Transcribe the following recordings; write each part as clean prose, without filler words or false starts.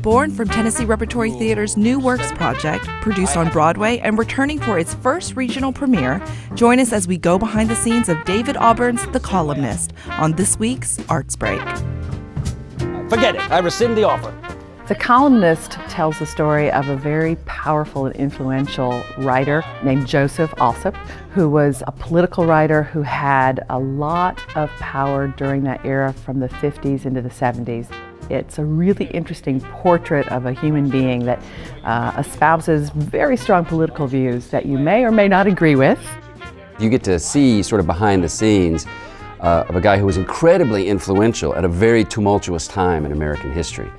Born from Tennessee Repertory Theater's New Works project, produced on Broadway and returning for its first regional premiere, join us as we go behind the scenes of David Auburn's The Columnist on this week's Arts Break. Forget it. I rescind the offer. The Columnist tells the story of a very powerful and influential writer named Joseph Alsop, who was a political writer who had a lot of power during that era from the 50s into the 70s. It's a really interesting portrait of a human being that espouses very strong political views that you may or may not agree with. You get to see sort of behind the scenes of a guy who was incredibly influential at a very tumultuous time in American history.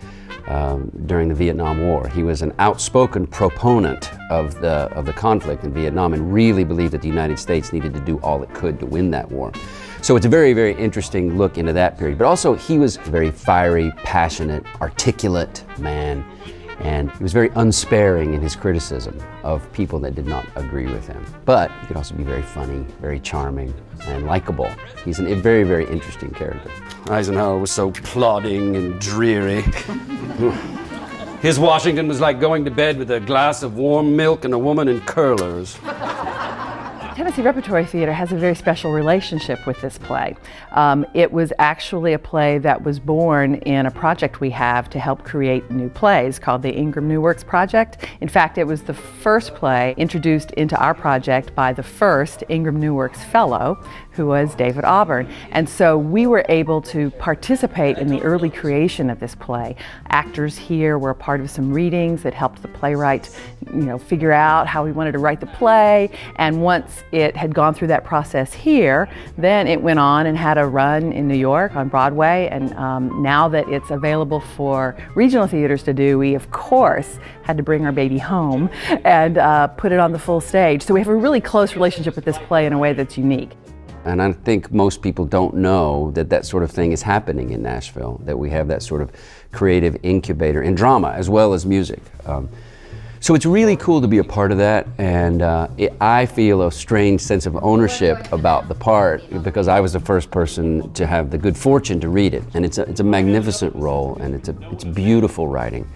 During the Vietnam War. He was an outspoken proponent of the conflict in Vietnam and really believed that the United States needed to do all it could to win that war. So it's a very, very interesting look into that period. But also he was a very fiery, passionate, articulate man, and he was very unsparing in his criticism of people that did not agree with him. But he could also be very funny, very charming, and likable. He's a very, very interesting character. Eisenhower was so plodding and dreary. His Washington was like going to bed with a glass of warm milk and a woman in curlers. Tennessee Repertory Theater has a very special relationship with this play. It was actually a play that was born in a project we have to help create new plays called the Ingram New Works Project. In fact, it was the first play introduced into our project by the first Ingram New Works Fellow, who was David Auburn. And so we were able to participate in the early creation of this play. Actors here were a part of some readings that helped the playwright, figure out how he wanted to write the play. And once it had gone through that process here, then it went on and had a run in New York on Broadway. And now that it's available for regional theaters to do, we of course had to bring our baby home and put it on the full stage. So we have a really close relationship with this play in a way that's unique. And I think most people don't know that that sort of thing is happening in Nashville, that we have that sort of creative incubator in drama as well as music. So it's really cool to be a part of that, and I feel a strange sense of ownership about the part because I was the first person to have the good fortune to read it. And it's a magnificent role, and it's beautiful writing.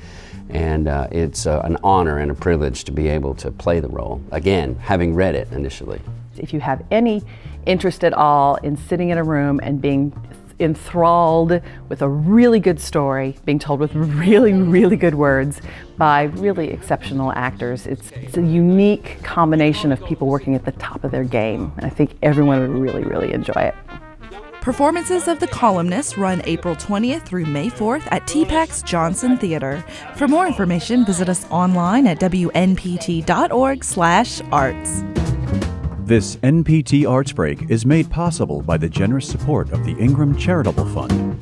And it's an honor and a privilege to be able to play the role, again, having read it initially. If you have any interest at all in sitting in a room and being enthralled with a really good story, being told with really, really good words by really exceptional actors, it's a unique combination of people working at the top of their game. And I think everyone would really, really enjoy it. Performances of The Columnist run April 20th through May 4th at TPAC's Johnson Theater. For more information, visit us online at wnpt.org/arts. This NPT Arts Break is made possible by the generous support of the Ingram Charitable Fund.